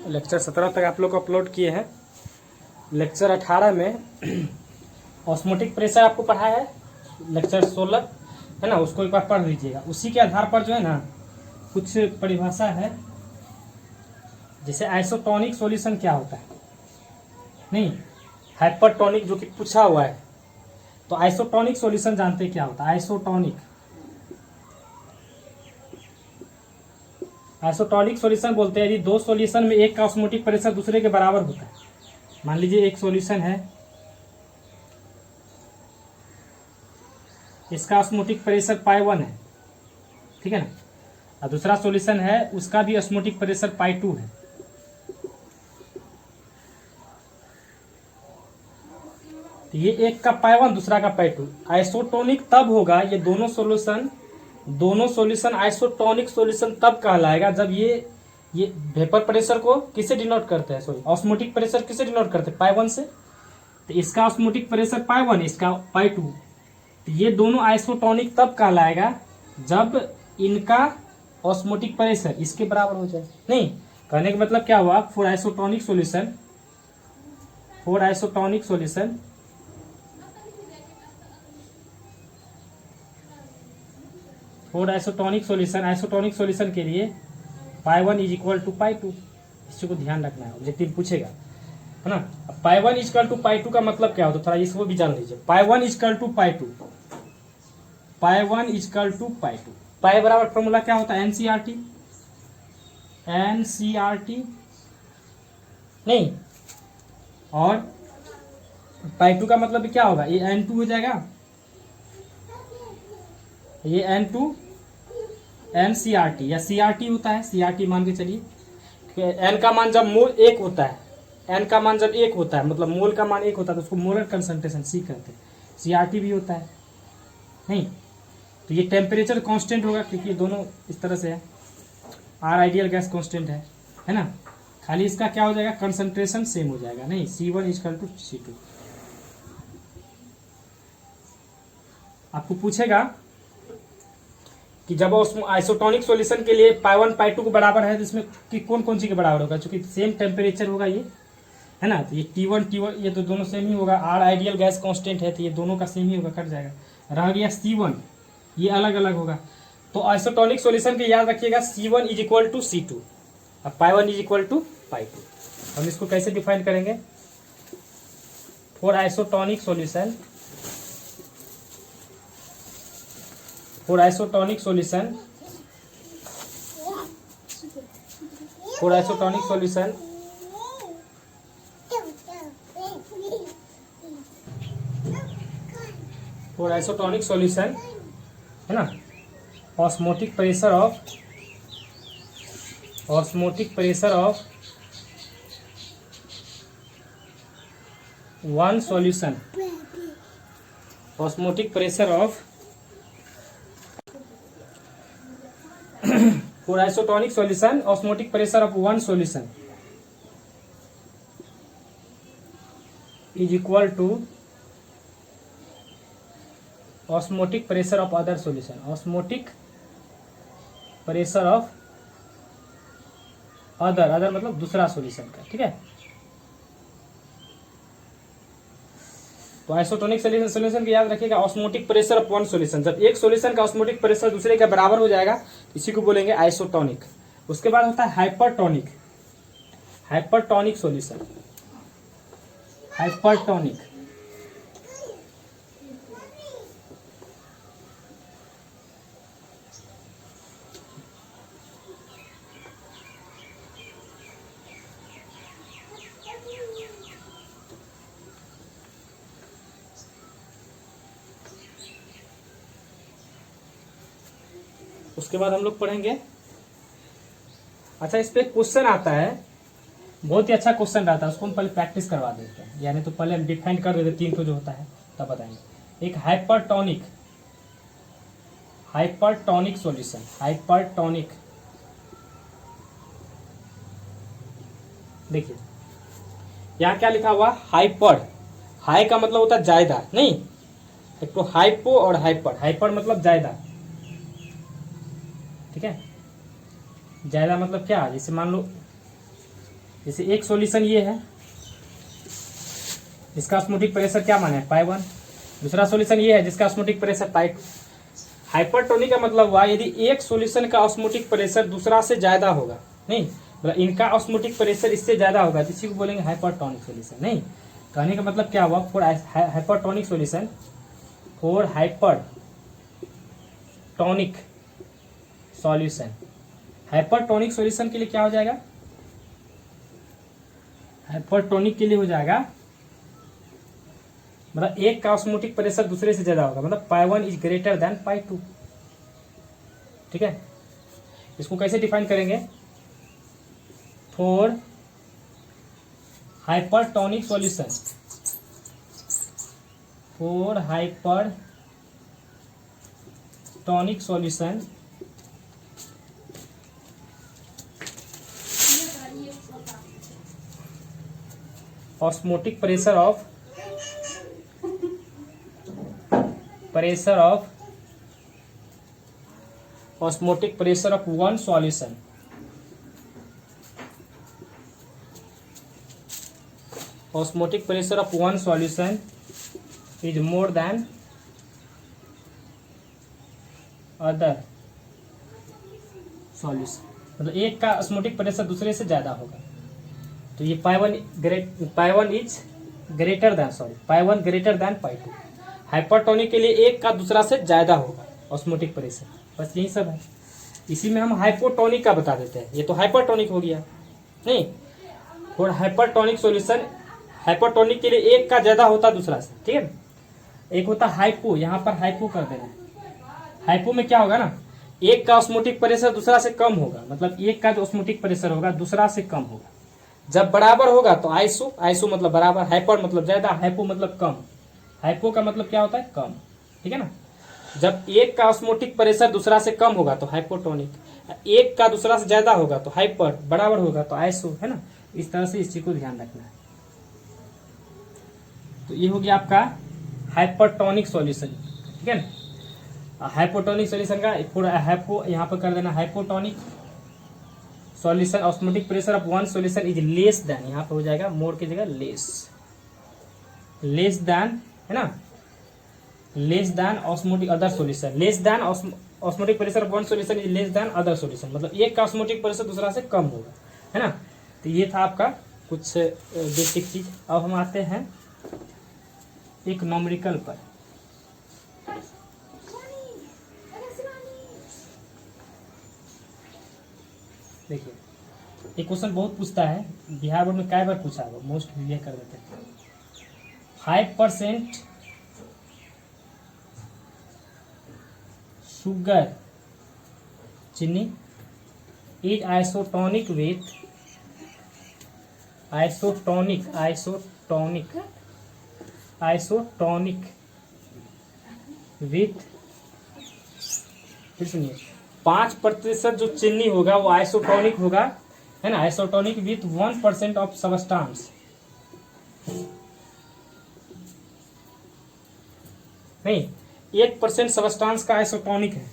Lecture 17 तक आप लोग को अपलोड किए हैं। लेक्चर 18 में ऑस्मोटिक प्रेशर आपको पढ़ा है, लेक्चर 16 है ना, उसको एक बार पढ़ लीजिएगा। उसी के आधार पर जो है ना कुछ परिभाषा है, जैसे आइसोटोनिक सॉल्यूशन क्या होता है, नहीं हाइपरटोनिक जो कि पूछा हुआ है। तो आइसोटोनिक सॉल्यूशन जानते क्या होता है? आइसोटोनिक सॉल्यूशन बोलते हैं यदि दो सॉल्यूशन में एक का ऑस्मोटिक प्रेशर दूसरे के बराबर होता है। मान लीजिए एक सॉल्यूशन है, इसका ऑस्मोटिक प्रेशर पाई 1 है, ठीक है ना, और दूसरा सॉल्यूशन है उसका भी ऑस्मोटिक प्रेशर पाई 2 है। तो ये एक का पाई 1 दूसरा का पाई 2। आइसोटोनिक तब होगा, ये दोनों सॉल्यूशन आइसोटोनिक सॉल्यूशन तब कहलाएगा जब ये वेपर प्रेशर को किससे डिनोट करते हैं, सॉरी ऑस्मोटिक प्रेशर किससे डिनोट करते हैं? पाई 1 से। तो इसका ऑस्मोटिक प्रेशर पाई 1, इसका पाई 2। तो ये दोनों आइसोटोनिक तब कहलाएगा जब इनका ऑस्मोटिक प्रेशर इसके बराबर हो जाए। नहीं, कहने का मतलब क्या हुआ, for isotonic solution isotonic solution के लिए पाई 1 इज इक्वल टू पाई 2। इसी को ध्यान रखना है, ऑब्जेक्टिव पूछेगा, है ना। पाई 1 इज इक्वल टू पाई 2 का मतलब क्या होता है, थोड़ा इसको भी जान लीजिए। पाई 1 इज इक्वल टू पाई 2, पाई बराबर फॉर्मूला क्या होता है? एनसीआरटी नहीं, और पाई 2 का मतलब क्या होगा, ये N2 हो जाएगा, ये N2 एनसीआरटी या सीआरटी होता है, सीआरटी मान के चलिए। एन का मान जब मोल 1 होता है, एन का मान जब 1 होता है मतलब मोल का मान 1 होता है तो उसको मोलर कंसंट्रेशन सी कहते हैं। सीआरटी भी होता है, नहीं तो ये टेम्परेचर कांस्टेंट होगा क्योंकि ये दोनों इस तरह से है। आर आइडियल गैस कांस्टेंट है ना, खाली इसका क्या हो जाएगा, कंसंट्रेशन सेम हो जाएगा। नहीं, C1 इक्वल टू C2। आपको पूछेगा कि जब आइसोटोनिक सॉल्यूशन के लिए पाई 1 पाई 2 के बराबर है तो इसमें कि कौन कौन सी के बराबर होगा, क्योंकि सेम टेम्परेचर होगा ये, है ना। तो ये T1 ये तो दोनों सेम ही होगा। आर आइडियल गैस कांस्टेंट है तो ये दोनों का सेम ही होगा, कट जाएगा। रह गया C1, ये अलग अलग होगा। तो आइसोटोनिक सॉल्यूशन के याद रखिएगा C1 is equal to C2 और पाई 1 इज इक्वल टू पाई 2। हम इसको कैसे डिफाइन करेंगे, for isotonic solution For isotonic solution है ना, osmotic pressure of one solution, osmotic pressure of for isotonic solution osmotic pressure of one solution is equal to osmotic pressure of other solution, osmotic pressure of other मतलब दूसरा solution का, ठीक है। तो isotonic solution के याद रखिएगा, osmotic pressure of one solution, जब एक सॉल्यूशन का ऑस्मोटिक प्रेशर दूसरे के बराबर हो जाएगा इसी को बोलेंगे आइसोटोनिक। उसके बाद होता है हाइपरटोनिक सॉल्यूशन। उसके बाद हम लोग पढ़ेंगे, अच्छा इस पे क्वेश्चन आता है, बहुत ही अच्छा क्वेश्चन रहता है, उसको हम पहले प्रैक्टिस करवा देते हैं, यानी तो पहले हम डिफाइन कर देते 3 तो जो होता है तब बताएंगे। एक हाइपरटोनिक सॉल्यूशन, देखिए यहाँ क्या लिखा हुआ, हाई का मतलब होता है ज्यादा, नहीं एक तो हाइपो और हाइपर मतलब ज्यादा, ठीक है। ज्यादा मतलब क्या, जैसे मान लो जैसे एक सॉल्यूशन ये है, इसका ऑस्मोटिक प्रेशर क्या माने पाई 1, दूसरा सॉल्यूशन ये है जिसका ऑस्मोटिक प्रेशर पाई 2। हाइपरटोनिक का मतलब हुआ यदि एक सॉल्यूशन का ऑस्मोटिक प्रेशर दूसरा से ज्यादा होगा, नहीं मतलब इनका ऑस्मोटिक प्रेशर इससे ज्यादा होगा तो इसी को बोलेंगे हाइपरटोनिक सॉल्यूशन। नहीं, कहने का मतलब क्या हुआ, for hypertonic solution, for hypertonic solution, hypertonic solution के लिए क्या हो जाएगा, हाइपरटोनिक के लिए हो जाएगा मतलब एक का ऑस्मोटिक प्रेशर दूसरे से ज्यादा होगा, मतलब पाई 1 इज ग्रेटर देन पाई 2। ठीक है, इसको कैसे डिफाइन करेंगे, for hypertonic solution, for hypertonic solution osmotic pressure of osmotic pressure of one solution is more than other solution, मतलब एक का ऑस्मोटिक प्रेशर दूसरे से ज्यादा होगा तो ये पाई 1 is greater than pi 2। Hypertonic के लिए एक का दूसरा से ज्यादा होगा ऑस्मोटिक प्रेशर, बस यही सब है। इसी में हम हाइपोटोनिक का बता देते हैं, ये तो हाइपरटोनिक हो गया। नहीं, और हाइपरटोनिक सॉल्यूशन, हाइपरटोनिक के लिए एक का ज्यादा होता दूसरा से, ठीक है। एक होता हाइपो, यहाँ पर हाइपो कर देना। हाइपो में क्या होगा ना, एक का ऑस्मोटिक प्रेशर दूसरा से कम होगा, मतलब एक का जो ऑस्मोटिक प्रेशर होगा दूसरा से कम होगा। जब बराबर होगा तो आइसो, आइसो मतलब बराबर, हाइपर मतलब ज्यादा, हाइपो मतलब कम। हाइपो का मतलब क्या होता है, कम, ठीक है ना। जब एक का ऑस्मोटिक प्रेशर दूसरा से कम होगा तो हाइपोटोनिक, एक का दूसरा से ज्यादा होगा तो हाइपर, बराबर होगा तो आइसो, है ना। इस तरह से इस चीज को ध्यान रखना है। तो ये हो गया आपका हाइपरटोनिक सॉल्यूशन, ठीक है ना। हाइपोटोनिक सॉल्यूशन का पूरा हाइपो यहाँ पर कर देना, hypotonic solution osmotic pressure of one solution is less than, यहाँ पर हो जाएगा मोर की जगह लेस देन, है ना, less than osmotic other solution, less than osmotic pressure of one solution is less than other solution, मतलब एक का ऑस्मोटिक प्रेशर दूसरा से कम होगा, है ना। तो ये था आपका कुछ बेसिक चीज। अब हम आते हैं एक न्यूमेरिकल पर। देखिए, एक क्वेश्चन बहुत पूछता है, बिहार बोर्ड में कई बार पूछा है, मोस्ट क्लियर कर देते हैं। 5% शुगर चीनी इज आइसोटोनिक विथ विथ, फिर सुनिए, 5% जो चीनी होगा वो आइसोटोनिक होगा, है ना, आइसोटोनिक विथ 1% ऑफ सबस्टांस, नहीं 1% सबस्टांस का आइसोटोनिक है।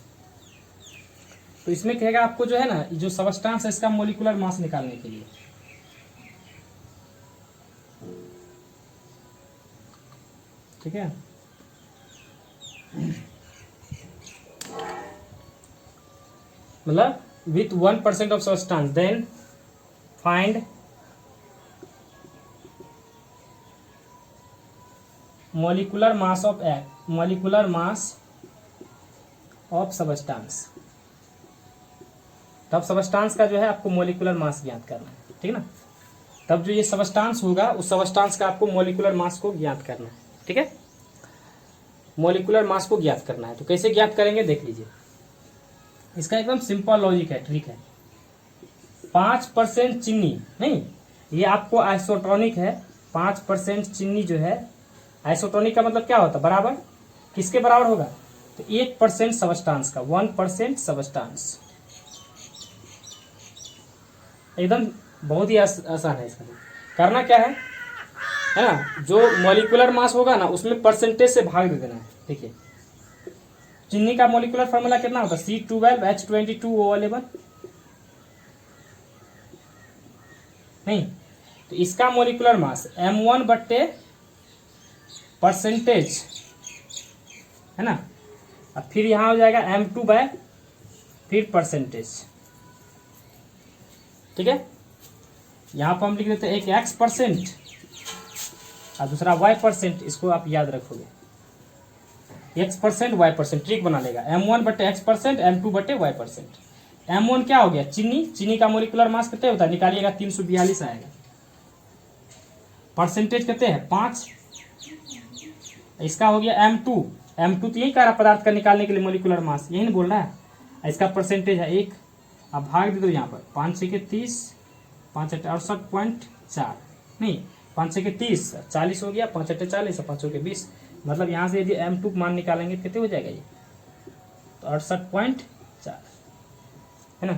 तो इसमें कहेगा आपको जो है ना, जो सबस्टांस है इसका मोलिकुलर मास निकालने के लिए, ठीक है। मतलब with 1% of substance, then find molecular mass of substance. तब सबस्टांस का जो है आपको मोलिकुलर मास ज्ञात करना है, ठीक है ना। तब जो ये सबस्टांस होगा उस सबस्टांस का आपको मोलिकुलर मास को ज्ञात करना है, ठीक है। मोलिकुलर मास को ज्ञात करना है, तो कैसे ज्ञात करेंगे देख लीजिए। इसका एकदम सिंपल लॉजिक है, ट्रिक है। 5% चीनी, नहीं ये आपको आइसोटोनिक है, 5% चीनी जो है, आइसोटोनिक का मतलब क्या होता है, बराबर, किसके बराबर होगा, तो 1% सबस्टांस का, 1% सबस्टांस। एकदम बहुत ही आसान है इसका। करना क्या है ना, जो मॉलिक्यूलर मास होगा ना उसमें परसेंटेज से भाग दे देना है। देखिए, चीनी का मॉलिक्यूलर फार्मूला कितना होता है, C12H22O11, नहीं, तो इसका मोलिकुलर मास m1 बट्टे परसेंटेज है ना, अब फिर यहाँ हो जाएगा m2 बाय फिर परसेंटेज। ठीक है, यहाँ पर हम लिख देते हैं एक x% और दूसरा y%, इसको आप याद रखोगे, x% y%, ट्रिक बना लेगा, m1 बट्टे x%, m2 बट्टे y%। m1 क्या हो गया, चीनी, चीनी का मोलिकुलर मास कितने होता है, निकालिएगा 342 आएगा। परसेंटेज कितने हैं 5, इसका हो गया m2, m2 तो यही कह रहा पदार्थ का निकालने के लिए मोलिकुलर मास, यही नहीं बोल रहा है, इसका परसेंटेज है 1। अब भाग दे दो यहाँ पर, 5 6 के 30, 5 8 68.4, नहीं 5 6 के 30, 40 हो गया, 5 8 40, 5 के 20, मतलब यहाँ से यदि m2 मान निकालेंगे कितने हो जाएगा ये, तो 68.4 है ना।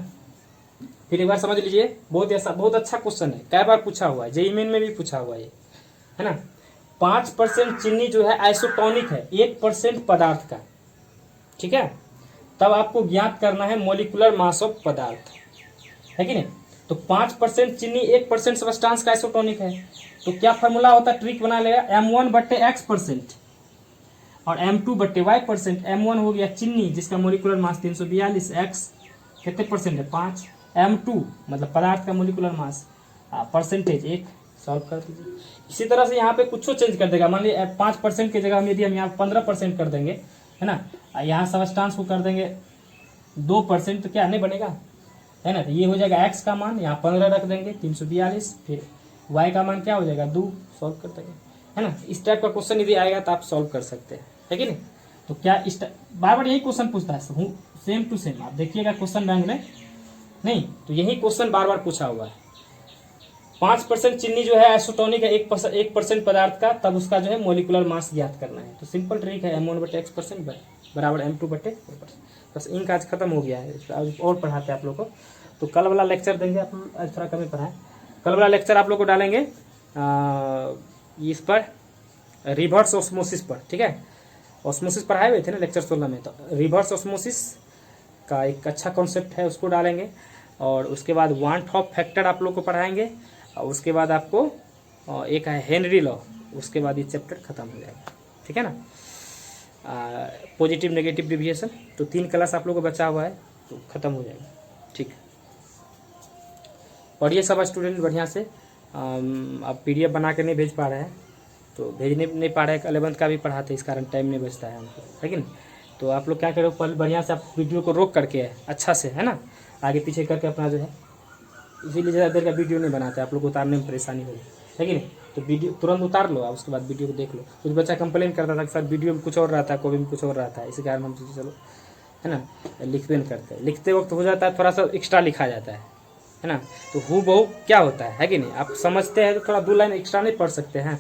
फिर एक बार समझ लीजिए, बहुत अच्छा क्वेश्चन है, कई बार पूछा हुआ है, जेईई मेन में भी पूछा हुआ है ना। 5% चीनी जो है आइसोटोनिक है 1% पदार्थ का, ठीक है, तब आपको ज्ञात करना है मोलिकुलर मास ऑफ पदार्थ, है कि नहीं। तो 5% चीनी 1% सब्सटेंस का आइसोटोनिक है, तो क्या फॉर्मूला होता है, ट्रिक बना लेगा, m1 बट्टे x% और m2 बट्टे y%। m1 हो गया चीनी जिसका मोलिकुलर मास 342, x कितने परसेंट है 5, m2 मतलब पदार्थ का मोलिकुलर मास परसेंटेज 1, सॉल्व कर दीजिए। इसी तरह से यहाँ पे कुछ चेंज कर देगा, मान लीजिए 5% की जगह यदि हम यहाँ 15% कर देंगे, है ना, यहाँ सब्सटेंस को कर देंगे 2%, तो क्या नहीं बनेगा, है ना। तो ये हो जाएगा x का मान, यहाँ 15 रख देंगे 342, फिर y का मान क्या हो जाएगा 2, सॉल्व कर देंगे, है ना। इस टाइप का क्वेश्चन यदि आएगा तो आप सॉल्व कर सकते हैं, है कि नहीं। तो क्या इस बार बार यही क्वेश्चन पूछता है, सेम टू सेम, आप देखिएगा क्वेश्चन बैंक में, नहीं तो यही क्वेश्चन बार बार पूछा हुआ है। 5% चीनी जो है आइसोटोनिक है 1% पदार्थ का, तब उसका जो है मोलिकुलर मास ज्ञात करना है। तो सिंपल ट्रिक है, m1 बटे x% बराबर m2 बटे y%। बस इनका आज खत्म हो गया है, आज और पढ़ाते हैं आप लोग को। तो कल वाला लेक्चर देंगे, आप आज थोड़ा कम ही पढ़ाएं, कल वाला लेक्चर आप लोग को डालेंगे इस पर रिवर्स ऑस्मोसिस पर, ठीक है। ऑस्मोसिस पढ़ाए हुए थे ना लेक्चर 16 में, तो रिवर्स ऑस्मोसिस का एक अच्छा कॉन्सेप्ट है, उसको डालेंगे। और उसके बाद वान टॉप फैक्टर आप लोग को पढ़ाएंगे, और उसके बाद आपको एक है हेनरी लॉ, उसके बाद ये चैप्टर खत्म हो जाएगा, ठीक है ना। पॉजिटिव नेगेटिव डिविएशन, तो 3 क्लास आप लोग को बचा हुआ है, तो खत्म हो जाएगा, ठीक है। पढ़िए सब स्टूडेंट बढ़िया से। आप PDF बना के नहीं भेज पा रहे हैं, तो भेजने नहीं पा रहे हैं, 11th का भी पढ़ाते, इस कारण टाइम नहीं बचता है हमको, है कि नहीं। तो आप लोग क्या करो, पहले बढ़िया से आप वीडियो को रोक करके अच्छा से, है ना, आगे पीछे करके अपना जो है, इसीलिए ज़्यादा देर का वीडियो नहीं बनाते, आप लोग को उतारने में परेशानी होगी, है कि नहीं। तो वीडियो तुरंत उतार लो, उसके बाद वीडियो को देख लो। कुछ बच्चा कंप्लेन करता था कि सर वीडियो में कुछ और रहता है, कॉपी में कुछ और रहता है, इसी कारण हम सोचे चलो, है ना, लिखते नहीं करते, लिखते वक्त हो जाता है थोड़ा सा एक्स्ट्रा लिखा जाता है ना। तो हु बहु क्या होता है कि नहीं, आप समझते हैं तो थोड़ा 2 लाइन एक्स्ट्रा नहीं पढ़ सकते हैं,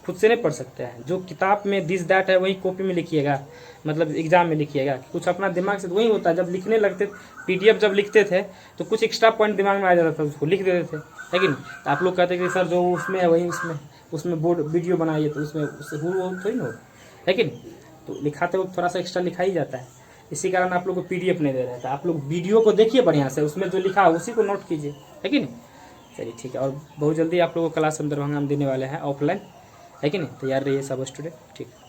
खुद से नहीं पढ़ सकते हैं। जो किताब में दिस दैट है वही कॉपी में लिखिएगा, मतलब एग्जाम में लिखिएगा, कुछ अपना दिमाग से, तो वही होता है। जब लिखने लगते PDF जब लिखते थे तो कुछ एक्स्ट्रा पॉइंट दिमाग में आ जाता था, उसको लिख देते थे, है कि नहीं। तो आप लोग कहते कि सर जो उसमें है वही उसमें बोर्ड वीडियो बनाइए, तो उसमें उससे थोड़ी ना हो, है कि नहीं। तो लिखाते वक्त थोड़ा सा एक्स्ट्रा लिखा ही जाता है, इसी कारण आप लोग को PDF नहीं दे रहा था। आप लोग वीडियो को देखिए बढ़िया से, उसमें जो लिखा है उसी को नोट कीजिए, है कि नहीं। चलिए ठीक है, और बहुत जल्दी आप लोगों को क्लास हम दरभंगा में देने वाले हैं ऑफलाइन, है कि नहीं। तैयार रहिए सब स्टूडेंट, ठीक है।